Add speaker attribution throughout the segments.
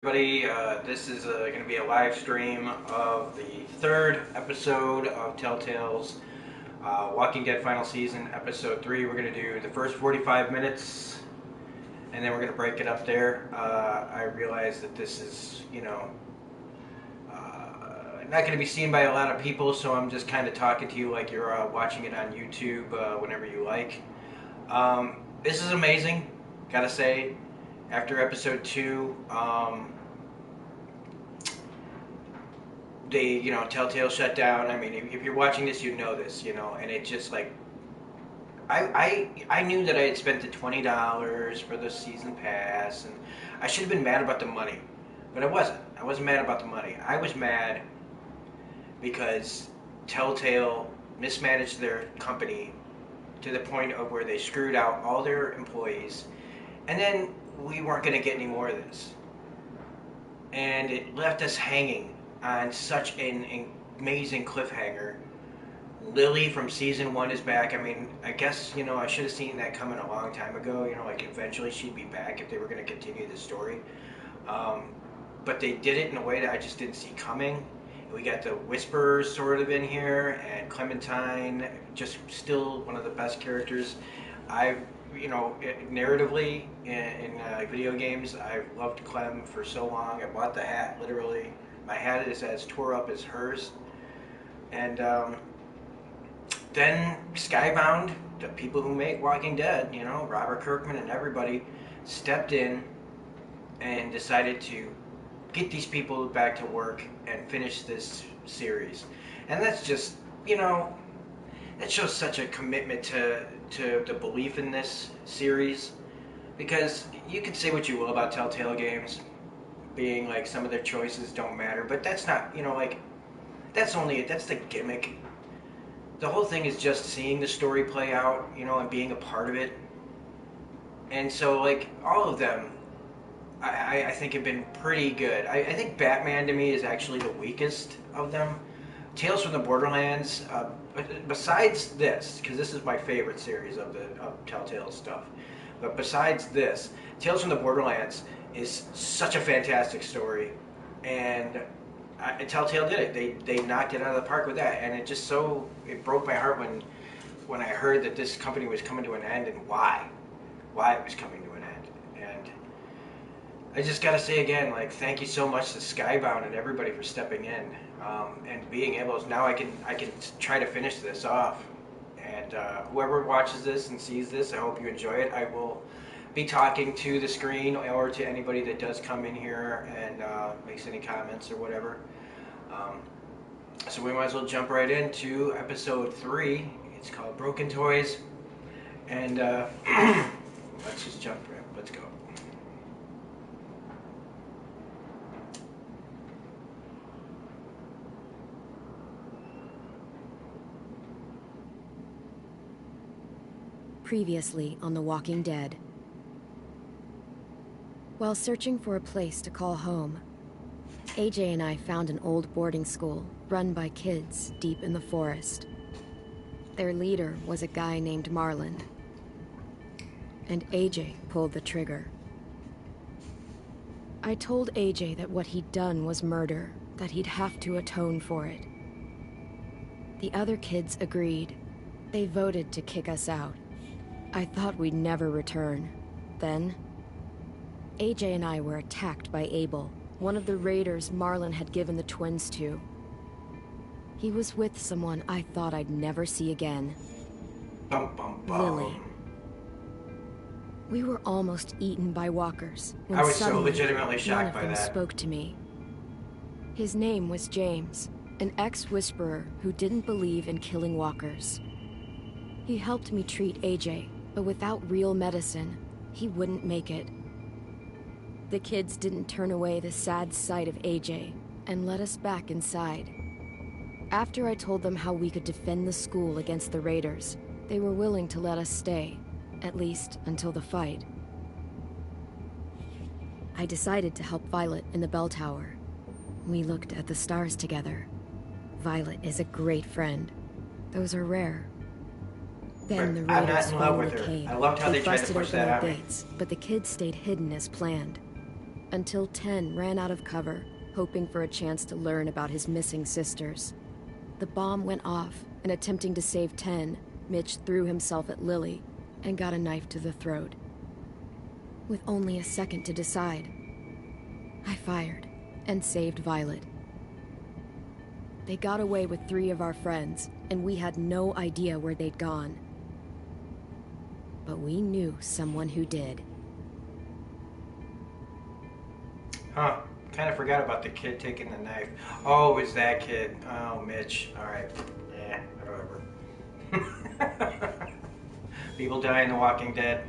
Speaker 1: Everybody, this is going to be a live stream of the third episode of Telltale's Walking Dead Final Season, Episode 3. We're going to do the first 45 minutes, and then we're going to break it up there. I realize that this is, not going to be seen by a lot of people, so I'm just kind of talking to you like you're watching it on YouTube whenever you like. This is amazing, gotta say. After episode 2, Telltale shut down. I mean, if you're watching this, you know this, and it just like, I knew that I had spent the $20 for the season pass, and I should have been mad about the money, but I wasn't. I wasn't mad about the money. I was mad because Telltale mismanaged their company to the point of where they screwed out all their employees, and then we weren't going to get any more of this. And it left us hanging on such an amazing cliffhanger. Lily from season 1 is back. I mean, I guess, I should have seen that coming a long time ago. Like eventually she'd be back if they were going to continue the story. But they did it in a way that I just didn't see coming. We got the Whisperers sort of in here, and Clementine, just still one of the best characters. Narratively in video games, I've loved Clem for so long. I bought the hat, literally. My hat is as tore up as hers. And then Skybound, the people who make Walking Dead, Robert Kirkman and everybody, stepped in and decided to get these people back to work and finish this series. And that's just, that shows such a commitment to the belief in this series, because you can say what you will about Telltale games being like some of their choices don't matter, but that's not, that's the gimmick. The whole thing is just seeing the story play out, and being a part of it. And so all of them I think have been pretty good. I think Batman to me is actually the weakest of them. Tales from the Borderlands, besides this, because this is my favorite series of Telltale stuff, but besides this, Tales from the Borderlands is such a fantastic story, and Telltale did it. They knocked it out of the park with that, and it broke my heart when I heard that this company was coming to an end, and why it was coming to an end. And I just gotta say again, thank you so much to Skybound and everybody for stepping in, and being able to, now I can try to finish this off. And whoever watches this and sees this, I hope you enjoy it. I will be talking to the screen or to anybody that does come in here and makes any comments or whatever. So we might as well jump right into episode 3. It's called Broken Toys, and let's just jump right. Let's go.
Speaker 2: Previously on The Walking Dead. While searching for a place to call home, AJ and I found an old boarding school run by kids deep in the forest. Their leader was a guy named Marlon, and AJ pulled the trigger. I told AJ that what he'd done was murder, that he'd have to atone for it. The other kids agreed. They voted to kick us out. I thought we'd never return. Then, AJ and I were attacked by Abel, one of the raiders Marlon had given the twins to. He was with someone I thought I'd never see again.
Speaker 1: Bum, bum, bum.
Speaker 2: Lily. We were almost eaten by walkers when
Speaker 1: I was
Speaker 2: suddenly,
Speaker 1: so legitimately shocked by
Speaker 2: one of them
Speaker 1: that.
Speaker 2: spoke to me. His name was James, an ex-whisperer who didn't believe in killing walkers. He helped me treat AJ, but without real medicine, he wouldn't make it. The kids didn't turn away the sad sight of AJ and let us back inside. After I told them how we could defend the school against the raiders, they were willing to let us stay, at least until the fight. I decided to help Violet in the bell tower. We looked at the stars together. Violet is a great friend. Those are rare. Then the
Speaker 1: I'm not
Speaker 2: raiders
Speaker 1: in love with
Speaker 2: finally
Speaker 1: her.
Speaker 2: came.
Speaker 1: I loved how they tried to
Speaker 2: busted
Speaker 1: push
Speaker 2: open
Speaker 1: that
Speaker 2: our
Speaker 1: on me.
Speaker 2: gates, but the kids stayed hidden as planned. until 10 ran out of cover, hoping for a chance to learn about his missing sisters. The bomb went off, and attempting to save 10, Mitch threw himself at Lily and got a knife to the throat. With only a second to decide, I fired and saved Violet. They got away with 3 of our friends, and we had no idea where they'd gone. But we knew someone who did.
Speaker 1: Huh. Kind of forgot about the kid taking the knife. Oh, it was that kid. Oh, Mitch. Alright. Yeah, whatever. People die in The Walking Dead.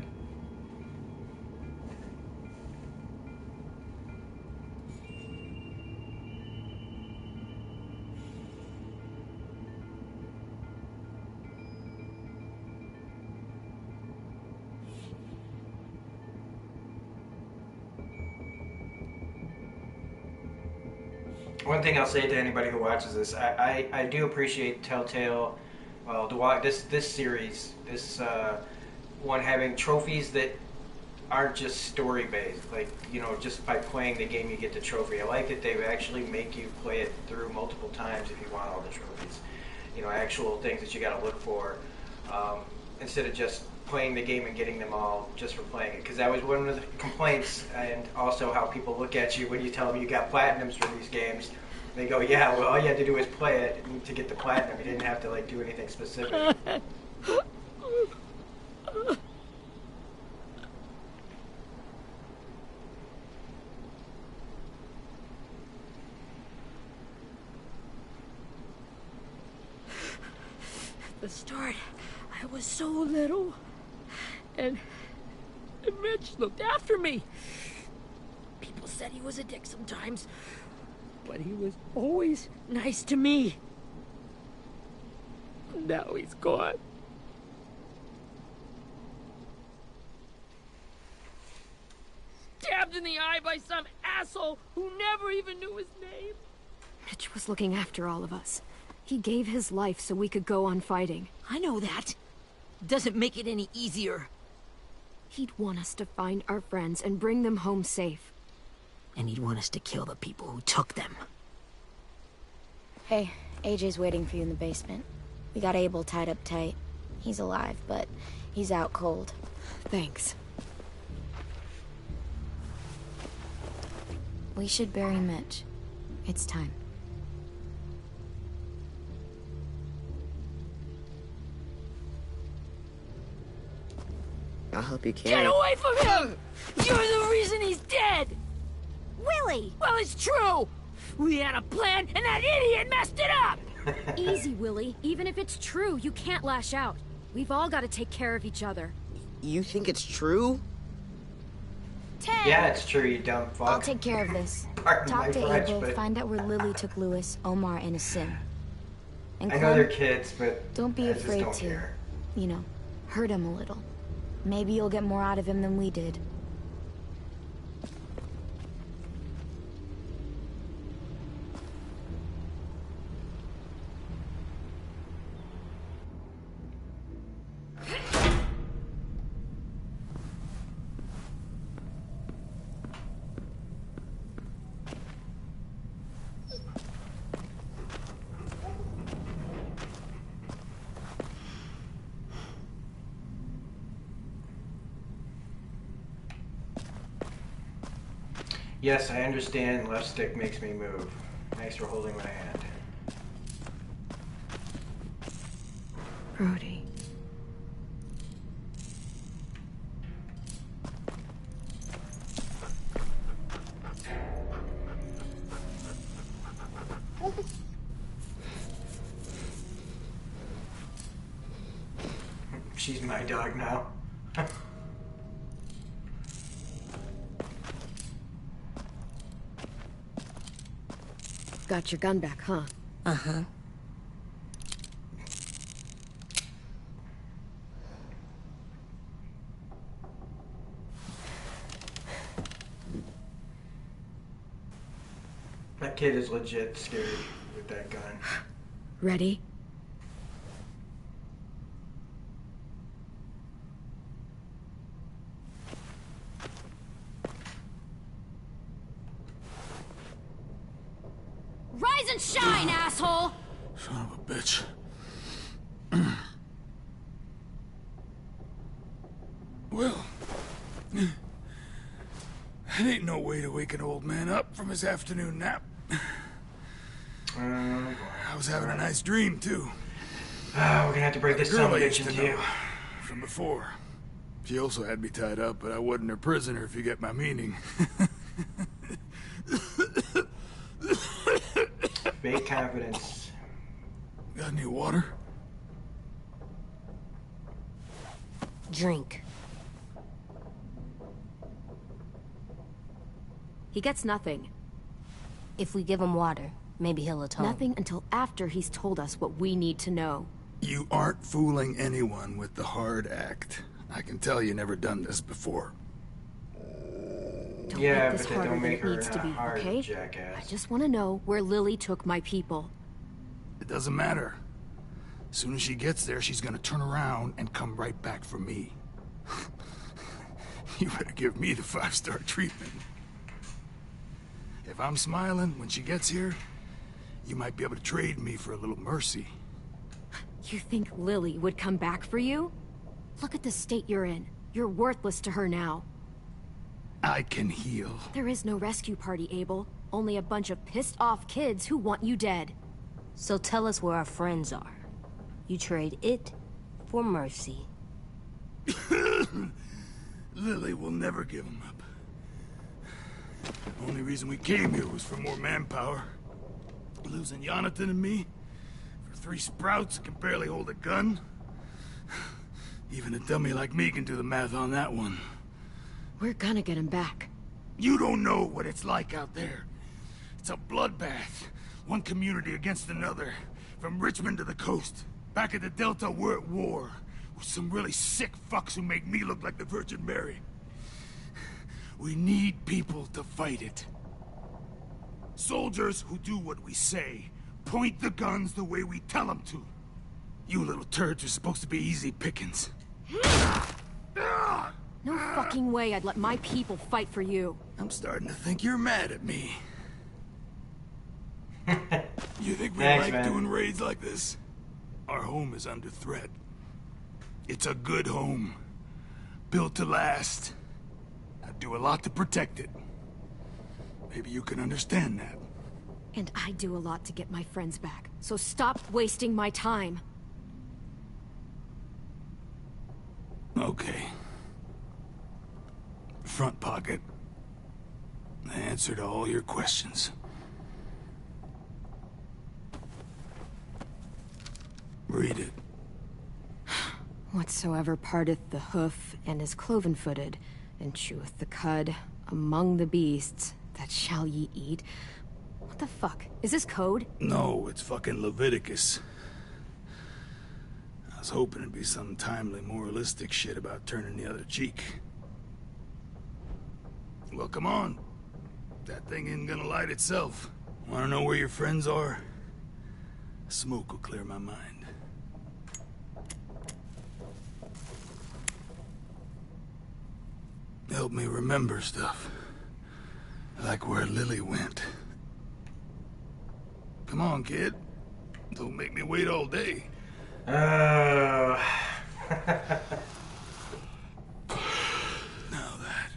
Speaker 1: One thing I'll say to anybody who watches this, I do appreciate Telltale, well, this series, this one having trophies that aren't just story based. Like, you know, just by playing the game you get the trophy. I like that they actually make you play it through multiple times if you want all the trophies. You know, actual things that you got to look for, instead of just playing the game and getting them all just for playing it. Because that was one of the complaints, and also how people look at you when you tell them you got platinums for these games. They go, yeah, well, all you had to do was play it to get the platinum. You didn't have to like do anything specific.
Speaker 3: At the start, I was so little, and Mitch looked after me. People said he was a dick sometimes, but he was always nice to me. Now he's gone. Stabbed in the eye by some asshole who never even knew his name.
Speaker 2: Mitch was looking after all of us. He gave his life so we could go on fighting.
Speaker 3: I know that. Doesn't make it any easier.
Speaker 2: He'd want us to find our friends and bring them home safe.
Speaker 3: And he'd want us to kill the people who took them.
Speaker 4: Hey, AJ's waiting for you in the basement. We got Abel tied up tight. He's alive, but he's out cold.
Speaker 2: Thanks.
Speaker 4: We should bury Mitch. It's time.
Speaker 5: I'll help you carry.
Speaker 3: Get away from him! You're the reason he's dead!
Speaker 4: Willie!
Speaker 3: Well, it's true! We had a plan, and that idiot messed it up!
Speaker 2: Easy, Willie. Even if it's true, you can't lash out. We've all got to take care of each other.
Speaker 5: You think it's true?
Speaker 4: Ted!
Speaker 1: Yeah, it's true, you dumb fuck.
Speaker 4: I'll take care of this.
Speaker 1: Pardon
Speaker 4: Talk
Speaker 1: my
Speaker 4: to
Speaker 1: French,
Speaker 4: Abel,
Speaker 1: but
Speaker 4: find out where Lily took Lewis, Omar, and Asim. And
Speaker 1: I know
Speaker 4: Clem,
Speaker 1: they're kids, but
Speaker 4: don't be
Speaker 1: I just
Speaker 4: afraid
Speaker 1: don't
Speaker 4: to,
Speaker 1: care.
Speaker 4: you know, hurt him a little. Maybe you'll get more out of him than we did.
Speaker 1: Yes, I understand left stick makes me move. Thanks for holding my hand.
Speaker 2: Brody.
Speaker 1: She's my dog now.
Speaker 2: Got your gun back, huh?
Speaker 3: Uh-huh.
Speaker 1: That kid is legit scary with that gun.
Speaker 2: Ready?
Speaker 3: Rise and shine, asshole!
Speaker 6: Son of a bitch. Well, that ain't no way to wake an old man up from his afternoon nap. I was having a nice dream, too.
Speaker 1: We're gonna have to break this son of a bitch into you.
Speaker 6: From before. She also had me tied up, but I wasn't her prisoner, if you get my meaning.
Speaker 1: Fake confidence.
Speaker 6: Got any water?
Speaker 2: Drink. He gets nothing.
Speaker 7: If we give him water, maybe he'll atone.
Speaker 2: Nothing until after he's told us what we need to know.
Speaker 6: You aren't fooling anyone with the hard act. I can tell you never done this before.
Speaker 2: Don't
Speaker 1: Yeah,
Speaker 2: make this
Speaker 1: but they
Speaker 2: harder
Speaker 1: don't
Speaker 2: than
Speaker 1: make
Speaker 2: it
Speaker 1: her
Speaker 2: needs to
Speaker 1: a
Speaker 2: be,
Speaker 1: hard
Speaker 2: okay?
Speaker 1: jackass.
Speaker 2: I just want to know where Lily took my people.
Speaker 6: It doesn't matter. As soon as she gets there, she's gonna turn around and come right back for me. You better give me the 5-star treatment. If I'm smiling when she gets here, you might be able to trade me for a little mercy.
Speaker 2: You think Lily would come back for you? Look at the state you're in. You're worthless to her now.
Speaker 6: I can heal.
Speaker 2: There is no rescue party, Abel. Only a bunch of pissed-off kids who want you dead.
Speaker 7: So tell us where our friends are. You trade it for mercy.
Speaker 6: Lily will never give him up. Only reason we came here was for more manpower. Losing Jonathan and me for 3 sprouts who can barely hold a gun. Even a dummy like me can do the math on that one.
Speaker 2: We're gonna get him back.
Speaker 6: You don't know what it's like out there. It's a bloodbath. One community against another. From Richmond to the coast. Back at the Delta, we're at war. With some really sick fucks who make me look like the Virgin Mary. We need people to fight it. Soldiers who do what we say. Point the guns the way we tell them to. You little turds are supposed to be easy pickings.
Speaker 2: No fucking way I'd let my people fight for you.
Speaker 6: I'm starting to think you're mad at me. You think we
Speaker 1: Thanks,
Speaker 6: like
Speaker 1: man.
Speaker 6: doing raids like this? Our home is under threat. It's a good home. Built to last. I'd do a lot to protect it. Maybe you can understand that.
Speaker 2: And I do a lot to get my friends back. So stop wasting my time.
Speaker 6: Okay. Front pocket. The answer to all your questions. Read it.
Speaker 2: Whatsoever parteth the hoof, and is cloven-footed, and cheweth the cud, among the beasts, that shall ye eat. What the fuck? Is this code?
Speaker 6: No, it's fucking Leviticus. I was hoping it'd be some timely, moralistic shit about turning the other cheek. Well, come on. That thing isn't gonna light itself. Wanna know where your friends are? Smoke will clear my mind. Help me remember stuff. Like where Lily went. Come on, kid. Don't make me wait all day.
Speaker 1: Oh.
Speaker 6: Now that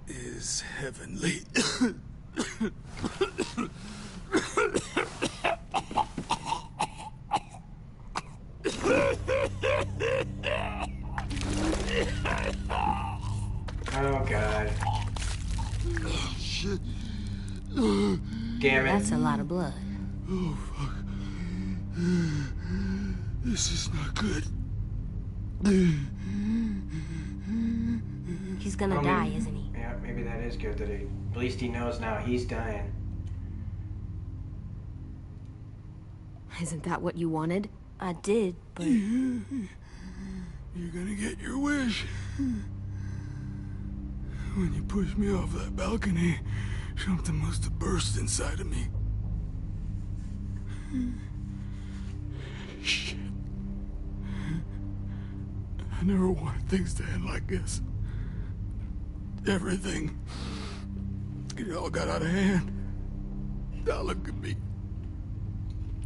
Speaker 6: is heavenly.
Speaker 1: Oh, God.
Speaker 6: Shit.
Speaker 1: Damn it.
Speaker 7: That's a lot of blood.
Speaker 6: Oh, fuck. This is not good.
Speaker 7: He's gonna
Speaker 1: Well,
Speaker 7: die,
Speaker 1: maybe-
Speaker 7: isn't he?
Speaker 1: Yeah, maybe that is good that at least he knows now he's dying.
Speaker 2: Isn't that what you wanted?
Speaker 7: I did, but
Speaker 6: You're gonna get your wish. When you pushed me off that balcony, something must have burst inside of me. Shit. I never wanted things to end like this. Everything. It all got out of hand. Now look at me.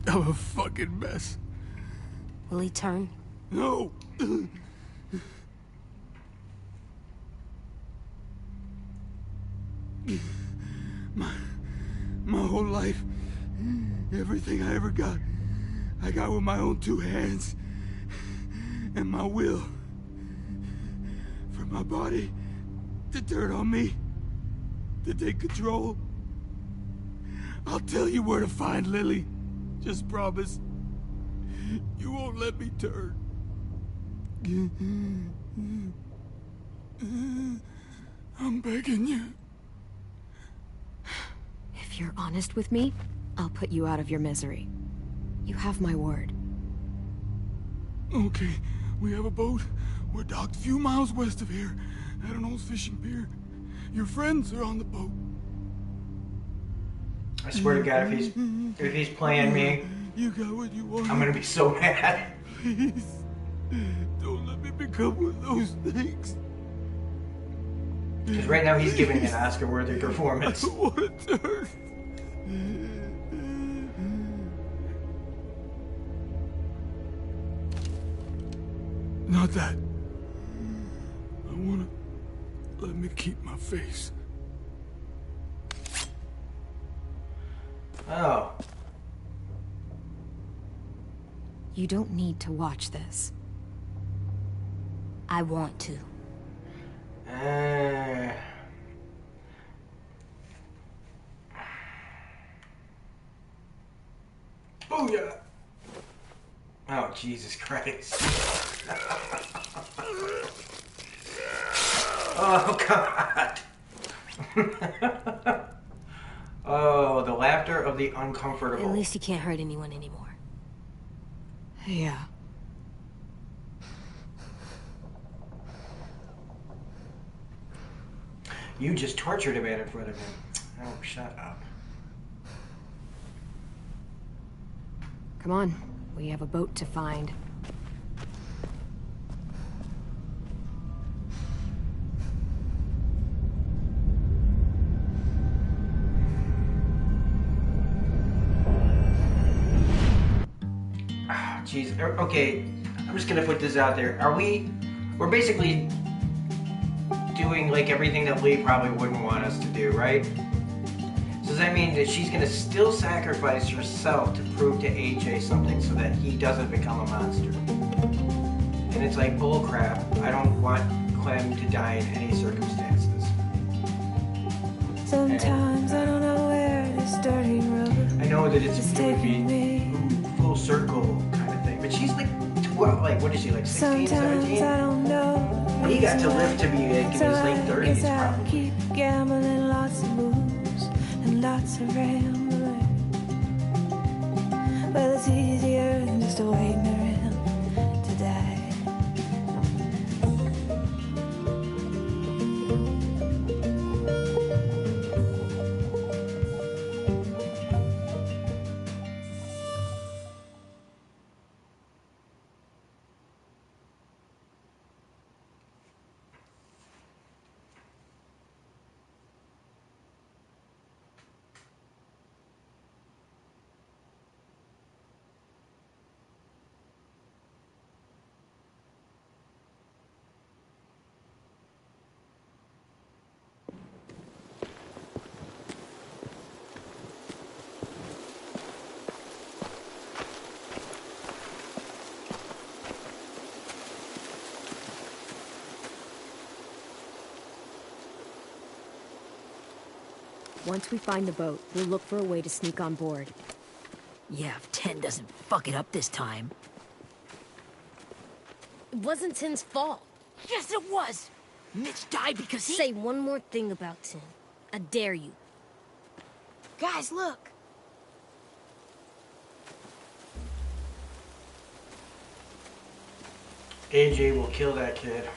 Speaker 6: I'm a fucking mess.
Speaker 7: Will he turn?
Speaker 6: No! My whole life, everything I ever got, I got with my own two hands and my will. For my body to turn on me, to take control. I'll tell you where to find Lily. Just promise. You won't let me turn. I'm begging you.
Speaker 2: If you're honest with me, I'll put you out of your misery. You have my word.
Speaker 6: Okay, we have a boat. We're docked a few miles west of here, at an old fishing pier. Your friends are on the boat.
Speaker 1: I swear to God, if he's playing me,
Speaker 6: You got what you want.
Speaker 1: I'm gonna be so mad.
Speaker 6: Please, don't let me become one of those things.
Speaker 1: Because right now he's giving an Oscar-worthy performance.
Speaker 6: I don't want to turn. Not that. I wanna let me keep my face.
Speaker 1: Oh.
Speaker 2: You don't need to watch this.
Speaker 7: I want to.
Speaker 1: Booyah! Oh, Jesus Christ. Oh, God. Oh, the laughter of the uncomfortable.
Speaker 7: At least he can't hurt anyone anymore.
Speaker 2: Yeah.
Speaker 1: You just tortured a man in front of him. Oh, shut up.
Speaker 2: Come on, we have a boat to find.
Speaker 1: Jeez. Okay, I'm just gonna put this out there. We're basically doing like everything that Lee probably wouldn't want us to do, right? So does that mean that she's gonna still sacrifice herself to prove to AJ something so that he doesn't become a monster? And it's like, bull crap. I don't want Clem to die in any circumstances.
Speaker 8: Sometimes I don't know where this dirty road
Speaker 1: I know that it
Speaker 8: is
Speaker 1: would
Speaker 8: taking
Speaker 1: be
Speaker 8: me.
Speaker 1: full circle kind of thing, but she's like 12, like what is she, like 16,
Speaker 8: Sometimes
Speaker 1: 17?
Speaker 8: I don't know.
Speaker 1: He got to live to be like in his late 30s
Speaker 8: Guess I
Speaker 1: probably.
Speaker 8: keep gambling lots of moves and lots of rambling. Well, it's easier than just waiting around to die.
Speaker 2: Once we find the boat, we'll look for a way to sneak on board.
Speaker 3: Yeah, if 10 doesn't fuck it up this time.
Speaker 7: It wasn't Tin's fault.
Speaker 3: Yes, it was! Mitch died because he...
Speaker 7: Say one more thing about Tin. I dare you.
Speaker 4: Guys, look.
Speaker 1: AJ will kill that kid.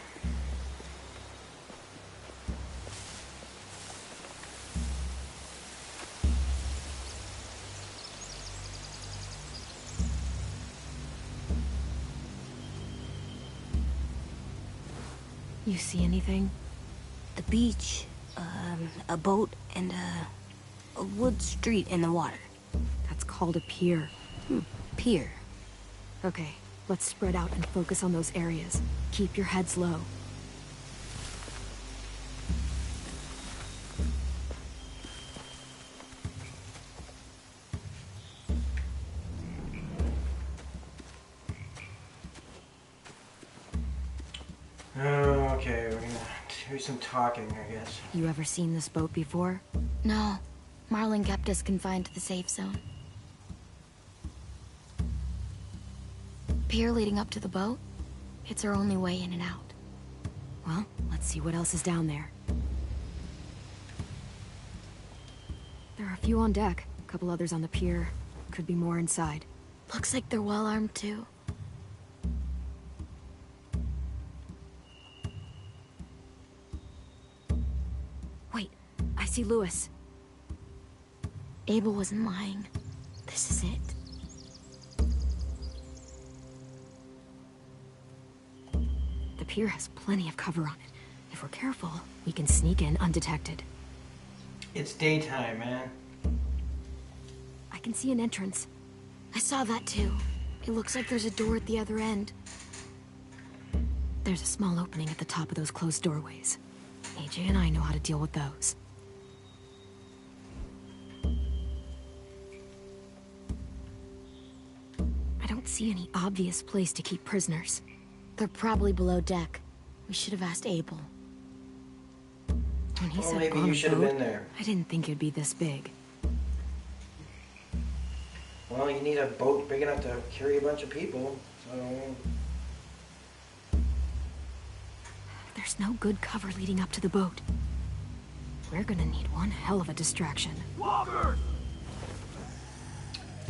Speaker 2: You see anything?
Speaker 7: The beach, a boat, and a wood street in the water.
Speaker 2: That's called a pier.
Speaker 7: Pier.
Speaker 2: Okay, let's spread out and focus on those areas. Keep your heads low.
Speaker 1: Okay, we're gonna do some talking, I guess.
Speaker 2: You ever seen this boat before?
Speaker 4: No. Marlin kept us confined to the safe zone. Pier leading up to the boat? It's our only way in and out.
Speaker 2: Well, let's see what else is down there. There are a few on deck, a couple others on the pier. Could be more inside.
Speaker 4: Looks like they're well armed too.
Speaker 2: Wait, I see Lewis.
Speaker 4: Abel wasn't lying. This is it.
Speaker 2: The pier has plenty of cover on it. If we're careful, we can sneak in undetected.
Speaker 1: It's daytime, man.
Speaker 2: I can see an entrance.
Speaker 4: I saw that too. It looks like there's a door at the other end.
Speaker 2: There's a small opening at the top of those closed doorways. AJ and I know how to deal with those. I don't see any obvious place to keep prisoners.
Speaker 4: They're probably below deck. We should have asked Abel.
Speaker 2: When he
Speaker 1: Well,
Speaker 2: said
Speaker 1: maybe
Speaker 2: on
Speaker 1: you
Speaker 2: a
Speaker 1: should have
Speaker 2: boat,
Speaker 1: been there.
Speaker 2: I didn't think it'd be this big.
Speaker 1: Well, you need a boat big enough to carry a bunch of people, so...
Speaker 2: There's no good cover leading up to the boat. We're gonna need one hell of a distraction.
Speaker 6: Walker!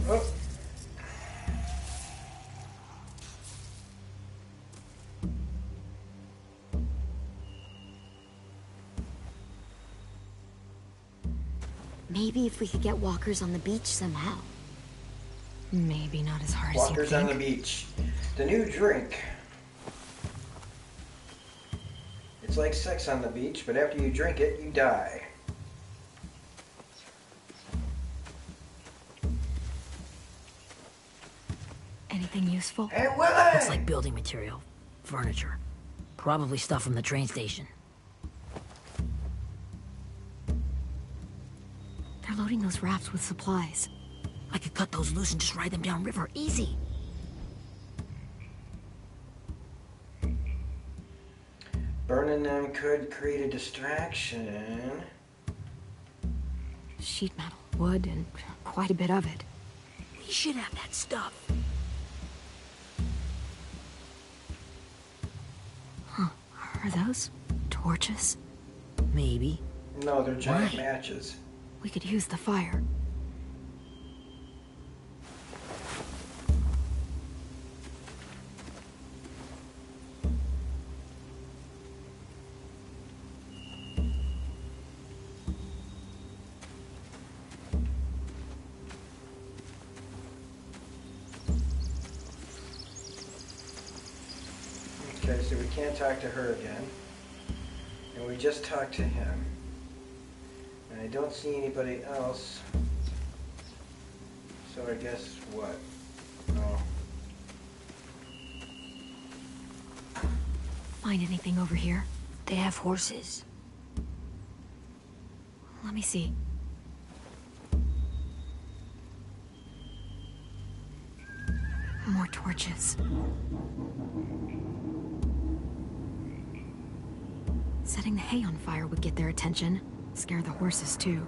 Speaker 1: Oh.
Speaker 4: Maybe if we could get walkers on the beach somehow.
Speaker 2: Maybe not as hard
Speaker 1: Walkers
Speaker 2: as you
Speaker 1: on
Speaker 2: think.
Speaker 1: the beach. The new drink. It's like sex on the beach, but after you drink it, you die.
Speaker 2: Anything useful?
Speaker 1: Hey, Willie!
Speaker 3: Looks like building material. Furniture. Probably stuff from the train station.
Speaker 2: They're loading those rafts with supplies.
Speaker 3: I could cut those loose and just ride them downriver. Easy.
Speaker 1: Burning them could create a distraction.
Speaker 2: Sheet metal, wood, and quite a bit of it.
Speaker 3: We should have that stuff.
Speaker 2: Are those torches?
Speaker 3: Maybe.
Speaker 1: No, they're giant
Speaker 3: Why?
Speaker 1: matches.
Speaker 2: We could use the fire.
Speaker 1: Okay, so we can't talk to her again. And we just talked to him. And I don't see anybody else. So I guess what? Oh.
Speaker 2: Find anything over here?
Speaker 3: They have horses.
Speaker 2: Let me see. More torches. Setting the hay on fire would get their attention. Scare the horses, too.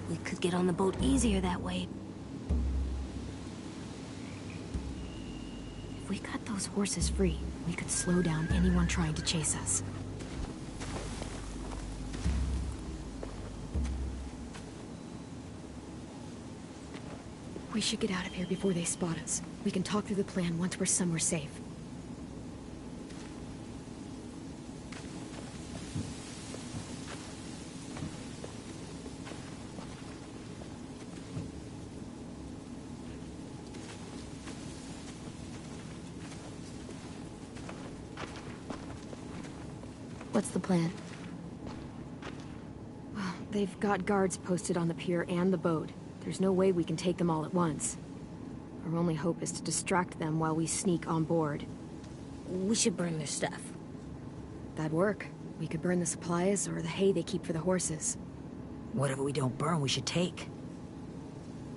Speaker 7: We could get on the boat easier that way.
Speaker 2: If we cut those horses free, we could slow down anyone trying to chase us. We should get out of here before they spot us. We can talk through the plan once we're somewhere safe.
Speaker 4: What's the plan?
Speaker 2: Well, they've got guards posted on the pier and the boat. There's no way we can take them all at once. Our only hope is to distract them while we sneak on board.
Speaker 3: We should burn their stuff.
Speaker 2: That'd work. We could burn the supplies or the hay they keep for the horses.
Speaker 3: Whatever we don't burn, we should take.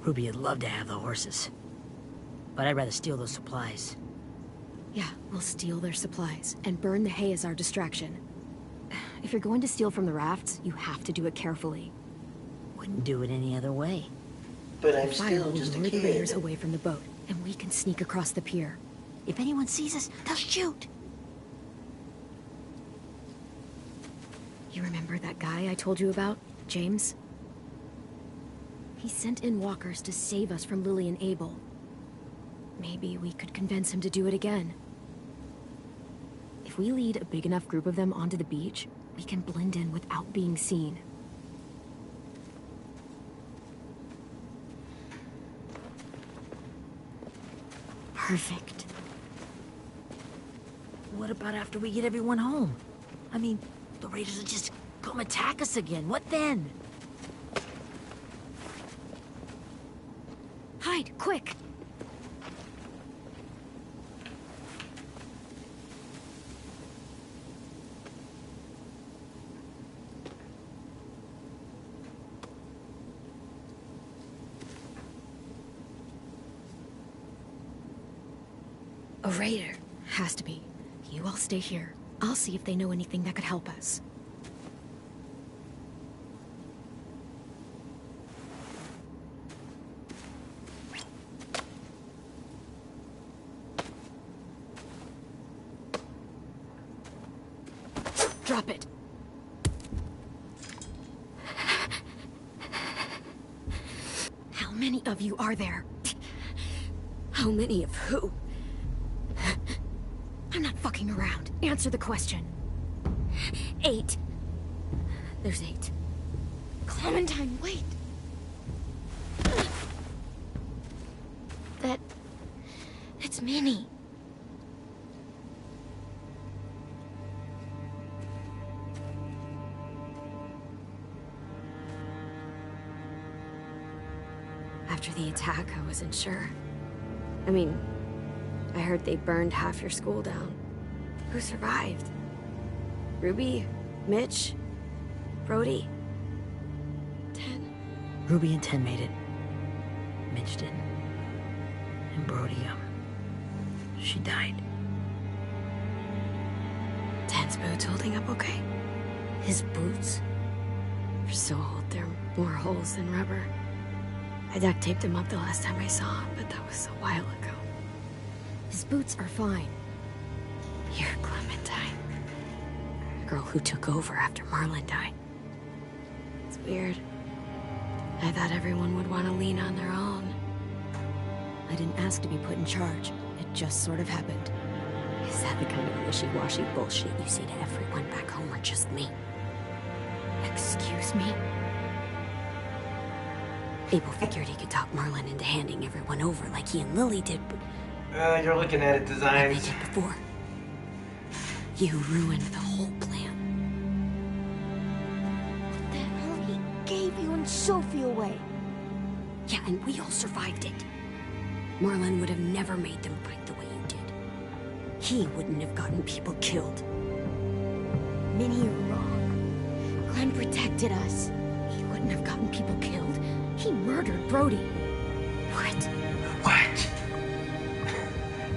Speaker 3: Ruby would love to have the horses. But I'd rather steal those supplies.
Speaker 2: Yeah, we'll steal their supplies and burn the hay as our distraction. If you're going to steal from the rafts, you have to do it carefully.
Speaker 3: Wouldn't do it any other way.
Speaker 5: But I'm
Speaker 2: The fire
Speaker 5: still
Speaker 2: will
Speaker 5: just a
Speaker 2: lure the raiders
Speaker 5: kid.
Speaker 2: away from the boat, and we can sneak across the pier.
Speaker 3: If anyone sees us, they'll shoot.
Speaker 2: You remember that guy I told you about, James? He sent in walkers to save us from Lily and Abel. Maybe we could convince him to do it again. If we lead a big enough group of them onto the beach, we can blend in without being seen.
Speaker 3: Perfect. What about after we get everyone home? I mean, the raiders will just come attack us again. What then?
Speaker 2: Hide, quick! A raider. Has to be. You all stay here. I'll see if they know anything that could help us. Drop it. How many of you are there? How many of who? I'm not fucking around. Answer the question. 8. There's 8. Clementine, wait. It's Minnie. After the attack, I wasn't sure. I mean, I heard they burned half your school down. Who survived? Ruby? Mitch? Brody? 10?
Speaker 3: Ruby and 10 made it. Mitch didn't. And Brody, she died.
Speaker 2: 10's boots holding up okay?
Speaker 3: His boots?
Speaker 2: They're so old, they're more holes than rubber. I duct taped him up the last time I saw him, but that was a while ago. His boots are fine. You're Clementine. The girl who took over after Marlon died. It's weird. I thought everyone would want to lean on their own. I didn't ask to be put in charge. It just sort of happened.
Speaker 7: Is that the kind of wishy-washy bullshit you say to everyone back home or just me?
Speaker 2: Excuse me?
Speaker 7: Abel figured he could talk Marlon into handing everyone over like he and Lily did, but
Speaker 1: You're looking at it
Speaker 7: like they
Speaker 1: designs.
Speaker 7: did before. You ruined the whole plan.
Speaker 4: The hell he gave you and Sophie away.
Speaker 7: Yeah, and we all survived it. Marlon would have never made them fight the way you did. He wouldn't have gotten people killed.
Speaker 4: Minnie, you're wrong. Glenn protected us.
Speaker 2: He wouldn't have gotten people killed. He murdered Brody.
Speaker 4: What?
Speaker 1: What?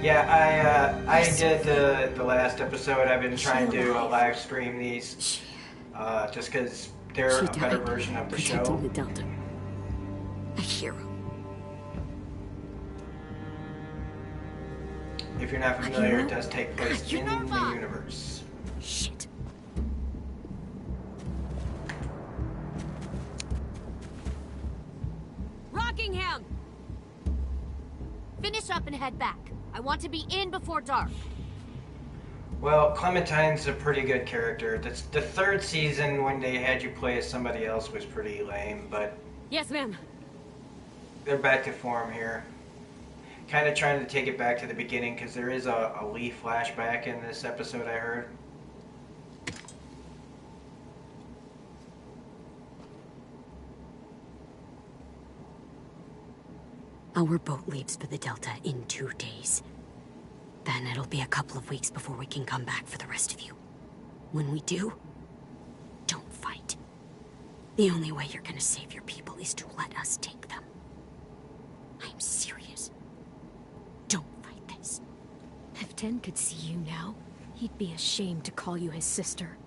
Speaker 1: Yeah, I did the last episode. I've been trying to live stream these, just because they're
Speaker 7: She
Speaker 1: a better
Speaker 7: died
Speaker 1: version of the
Speaker 7: protecting
Speaker 1: show.
Speaker 7: the Delta. A hero.
Speaker 1: If you're not familiar,
Speaker 7: hero?
Speaker 1: it does take place
Speaker 7: You're
Speaker 1: in
Speaker 7: not
Speaker 1: the
Speaker 7: wrong.
Speaker 1: universe.
Speaker 7: Shit.
Speaker 9: Rockingham! Finish up and head back. I want to be in before dark.
Speaker 1: Well, Clementine's a pretty good character. That's the third season when they had you play as somebody else was pretty lame, but
Speaker 9: Yes, ma'am.
Speaker 1: they're back to form here. Kind of trying to take it back to the beginning because there is a Lee flashback in this episode I heard.
Speaker 7: Our boat leaves for the Delta in 2 days. Then it'll be a couple of weeks before we can come back for the rest of you. When we do, don't fight. The only way you're gonna save your people is to let us take them. I'm serious. Don't fight this.
Speaker 2: If Tin could see you now, he'd be ashamed to call you his sister.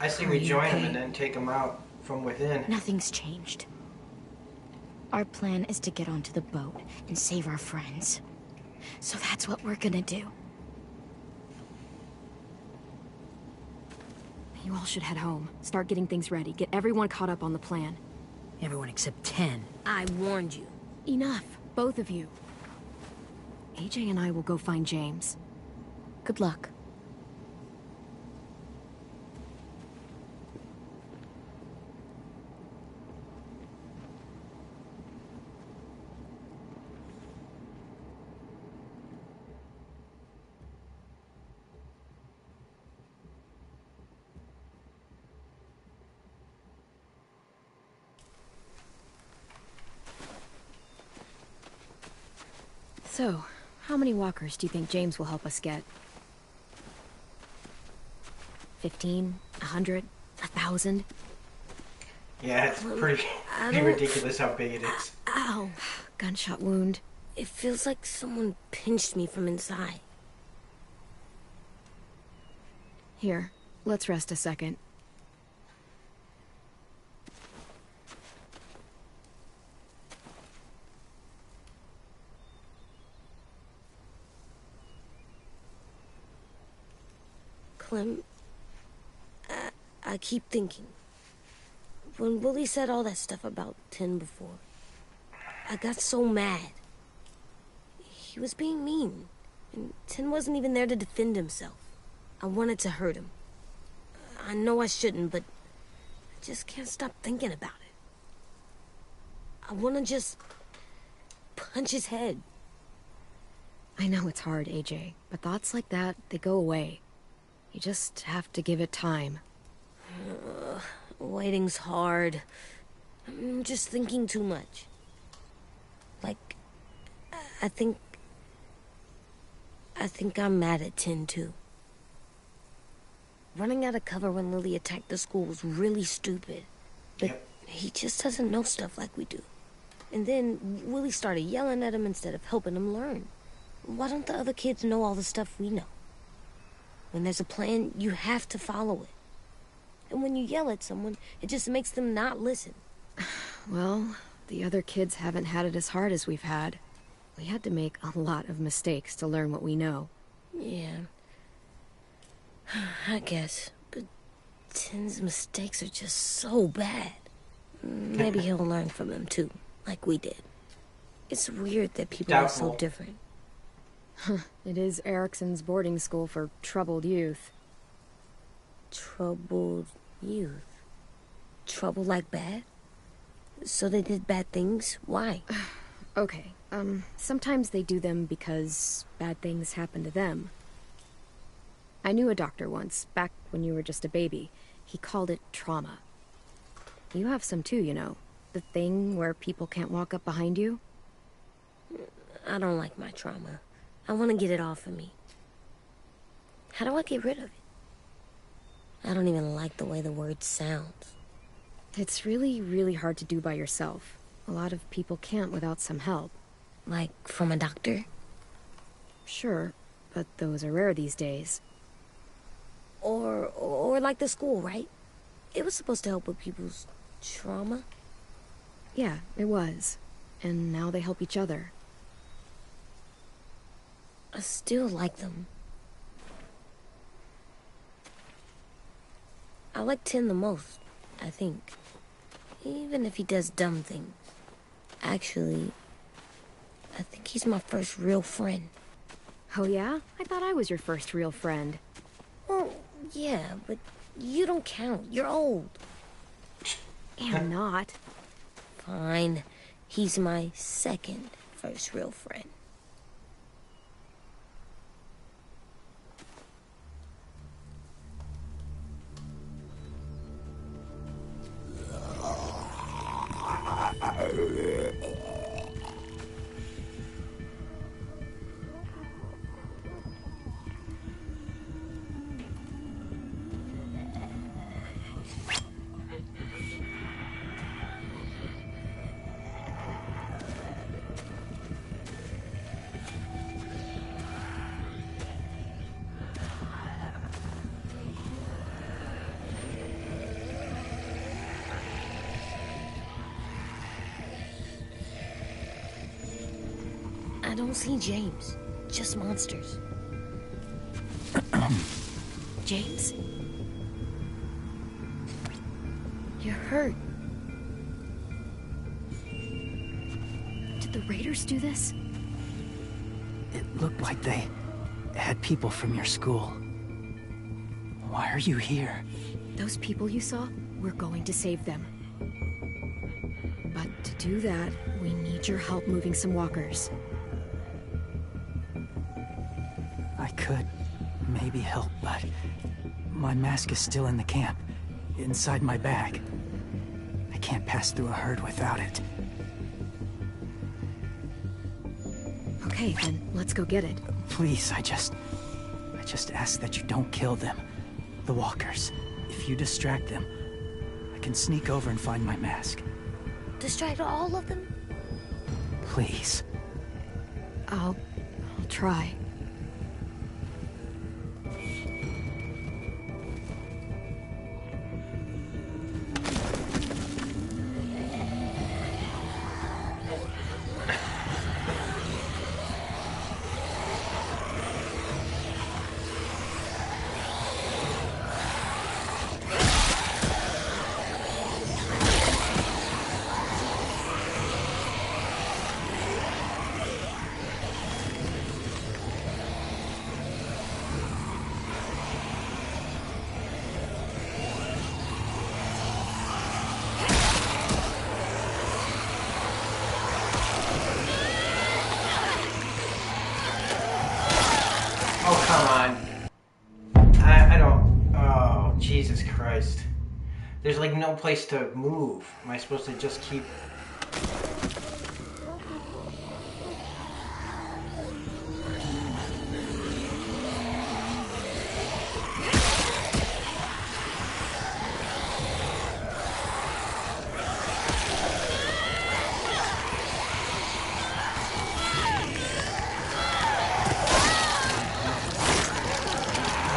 Speaker 1: I say we join him and then take him out from within.
Speaker 4: Nothing's changed. Our plan is to get onto the boat and save our friends. So that's what we're gonna do.
Speaker 2: You all should head home. Start getting things ready. Get everyone caught up on the plan.
Speaker 3: Everyone except 10.
Speaker 7: I warned you.
Speaker 2: Enough, both of you. AJ and I will go find James.
Speaker 4: Good luck.
Speaker 2: So, how many walkers do you think James will help us get? 15? 100? 1,000?
Speaker 1: Yeah, it's pretty ridiculous how big it is.
Speaker 2: Ow! Gunshot wound.
Speaker 7: It feels like someone pinched me from inside.
Speaker 2: Here, let's rest a second.
Speaker 7: Clem, I keep thinking. When Willie said all that stuff about Tin before, I got so mad. He was being mean, and Tin wasn't even there to defend himself. I wanted to hurt him. I know I shouldn't, but I just can't stop thinking about it. I want to just punch his head.
Speaker 2: I know it's hard, AJ, but thoughts like that, they go away. You just have to give it time.
Speaker 7: Waiting's hard. I'm just thinking too much. Like, I think I'm mad at Tin, too. Running out of cover when Lily attacked the school was really stupid. But he just doesn't know stuff like we do. And then Willie started yelling at him instead of helping him learn. Why don't the other kids know all the stuff we know? When there's a plan, you have to follow it. And when you yell at someone, it just makes them not listen.
Speaker 2: Well, the other kids haven't had it as hard as we've had. We had to make a lot of mistakes to learn what we know.
Speaker 7: Yeah. I guess. But Tin's mistakes are just so bad. Maybe he'll learn from them too, like we did. It's weird that people are so different.
Speaker 2: It is Erickson's boarding school for troubled youth.
Speaker 7: Troubled youth? Trouble like bad? So they did bad things? Why?
Speaker 2: Okay, sometimes they do them because bad things happen to them. I knew a doctor once, back when you were just a baby. He called it trauma. You have some too, you know. The thing where people can't walk up behind you.
Speaker 7: I don't like my trauma. I want to get it off of me. How do I get rid of it? I don't even like the way the word sounds.
Speaker 2: It's really, really hard to do by yourself. A lot of people can't without some help.
Speaker 7: Like from a doctor?
Speaker 2: Sure, but those are rare these days.
Speaker 7: Or like the school, right? It was supposed to help with people's trauma.
Speaker 2: Yeah, it was. And now they help each other.
Speaker 7: I still like them. I like Tin the most, I think. Even if he does dumb things. Actually, I think he's my first real friend.
Speaker 2: Oh yeah? I thought I was your first real friend.
Speaker 7: Well, yeah, but you don't count. You're old. Am not. Fine. He's my second first real friend. I don't see James, just monsters.
Speaker 2: James? You're hurt. Did the raiders do this?
Speaker 10: It looked like they had people from your school. Why are you here?
Speaker 2: Those people you saw, we're going to save them. But to do that, we need your help moving some walkers.
Speaker 10: I could maybe help, but my mask is still in the camp, inside my bag. I can't pass through a herd without it.
Speaker 2: Okay, then let's go get it.
Speaker 10: Please, I just ask that you don't kill them. The walkers. If you distract them, I can sneak over and find my mask.
Speaker 7: Distract all of them?
Speaker 10: Please.
Speaker 2: I'll try.
Speaker 1: Oh, come on. I don't... Oh, Jesus Christ. There's like no place to move. Am I supposed to just keep...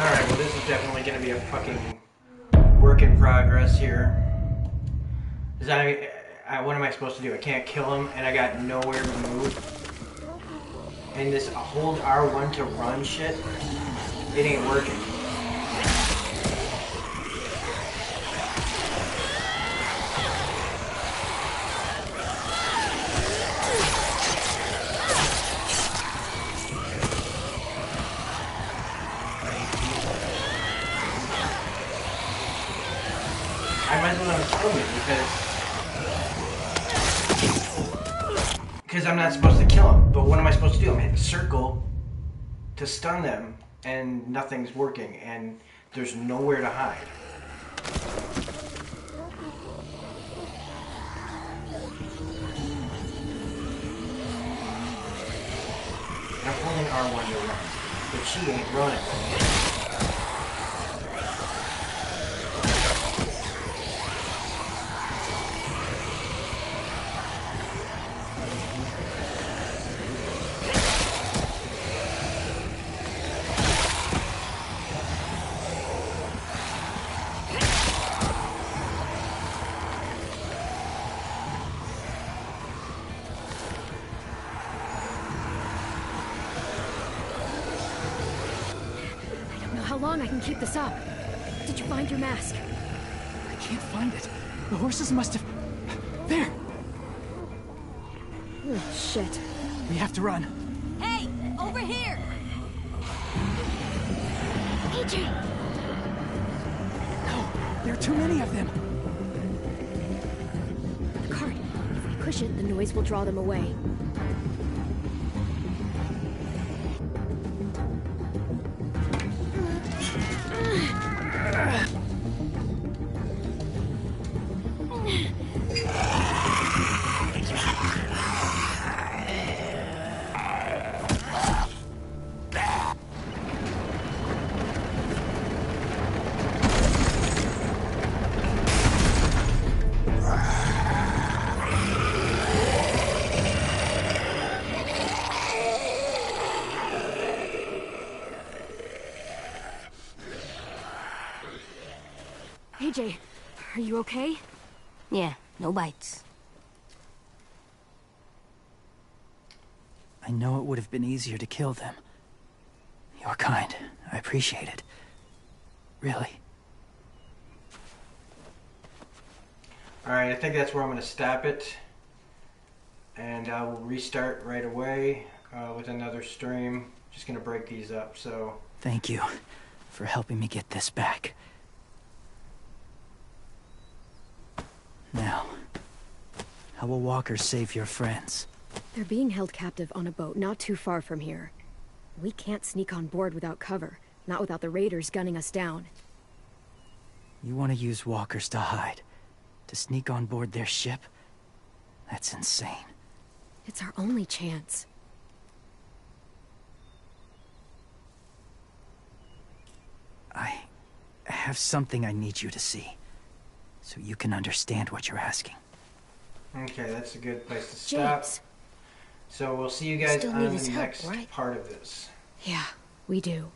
Speaker 1: Alright, well this is definitely going to be a fucking work in progress here. Is what am I supposed to do? I can't kill him and I got nowhere to move. And this hold R1 to run shit, it ain't working. I might as well kill him because I'm not supposed to kill him. But what am I supposed to do? I'm hitting circle to stun them, and nothing's working, and there's nowhere to hide. And I'm holding R1 to run, but she ain't running.
Speaker 2: How long I can keep this up? Did you find your mask?
Speaker 10: I can't find it. The horses must have... There!
Speaker 2: Oh, shit.
Speaker 10: We have to run.
Speaker 9: Hey, over here!
Speaker 2: AJ!
Speaker 10: No, there are too many of them.
Speaker 2: push it, the noise will draw them away. AJ, are you okay?
Speaker 7: Yeah, no bites.
Speaker 10: I know it would have been easier to kill them. You're kind. I appreciate it. Really.
Speaker 1: Alright, I think that's where I'm going to stop it. And I will restart right away with another stream. Just going to break these up, so...
Speaker 10: Thank you for helping me get this back. Now, how will walkers save your friends?
Speaker 2: They're being held captive on a boat not too far from here. We can't sneak on board without cover, not without the raiders gunning us down.
Speaker 10: You want to use walkers to hide? To sneak on board their ship? That's insane.
Speaker 2: It's our only chance.
Speaker 10: I have something I need you to see, so you can understand what you're asking.
Speaker 1: Okay, that's a good place to stop.
Speaker 7: James.
Speaker 1: So we'll see you guys
Speaker 7: Still
Speaker 1: on
Speaker 7: need
Speaker 1: the
Speaker 7: his help,
Speaker 1: next
Speaker 7: right?
Speaker 1: part of this.
Speaker 2: Yeah, we do.